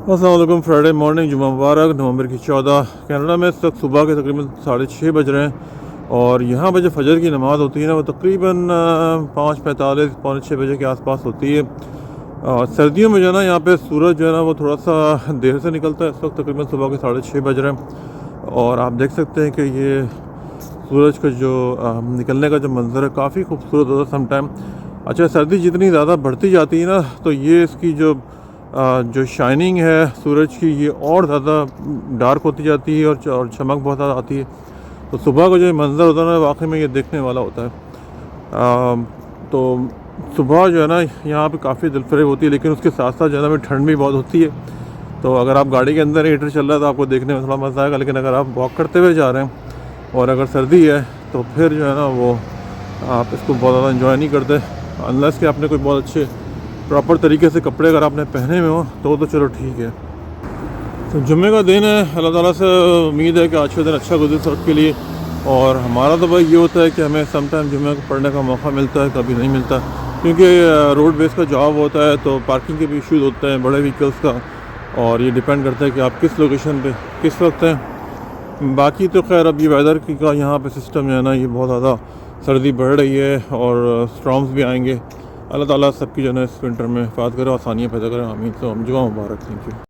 अस्सलाम वालेकुम। Friday morning, जुमा मुबारक। नवंबर की 14 कनाडा में इस वक्त सुबह के तकरीबन 6:30 बज रहे हैं और यहाँ पर जो फजर की नमाज़ होती है ना, वो तकरीबन 5:45 पौने 6 बजे के आसपास होती है। और सर्दियों में जो है ना, यहाँ पे सूरज जो है ना वो थोड़ा सा देर से निकलता है। इस वक्त तकरीबन सुबह के 6:30 बज रहे हैं और आप देख सकते हैं कि ये सूरज का जो निकलने का जो मंज़र है काफ़ी खूबसूरत होता है समटाइम। अच्छा, सर्दी जितनी ज़्यादा बढ़ती जाती है ना, तो ये इसकी जो शाइनिंग है सूरज की, ये और ज़्यादा डार्क होती जाती है और चमक बहुत ज़्यादा आती है। तो सुबह का जो मंज़र होता है ना, वाकई में ये देखने वाला होता है। तो सुबह जो है ना यहाँ पे काफ़ी दिलफरेब होती है, लेकिन उसके साथ साथ जो है ना ठंड भी बहुत होती है। तो अगर आप गाड़ी के अंदर हीटर चल रहा है तो आपको देखने में थोड़ा मज़ा आएगा, लेकिन अगर आप वॉक करते हुए जा रहे हैं और अगर सर्दी है तो फिर जो है ना वो आप इसको बहुत ज़्यादा इंजॉय नहीं करते, अनलेस कि आपने कोई बहुत अच्छे प्रॉपर तरीके से कपड़े अगर आपने पहने हुए हो तो चलो ठीक है। तो जुम्मे का दिन है, अल्लाह ताला से उम्मीद है कि आज का दिन अच्छा गुजरे सबके लिए। और हमारा तो भाई ये होता है कि हमें समटाइम जुम्मे को पढ़ने का मौका मिलता है, कभी नहीं मिलता, क्योंकि रोड बेस का जॉब होता है तो पार्किंग के भी इशूज़ होते हैं बड़े व्हीकल्स का, और ये डिपेंड करता है कि आप किस लोकेशन पे किस वक्त हैं। बाकी तो खैर अब ये वेदर का यहाँ पे सिस्टम जो है ना, ये बहुत ज़्यादा सर्दी बढ़ रही है और स्टॉर्म्स भी आएंगे। अल्लाह ताला सबकी जो है इस विंटर में हिफाज़त करे, आसानियाँ पैदा करें। आमीन। तो जुमा मुबारक। Thank you.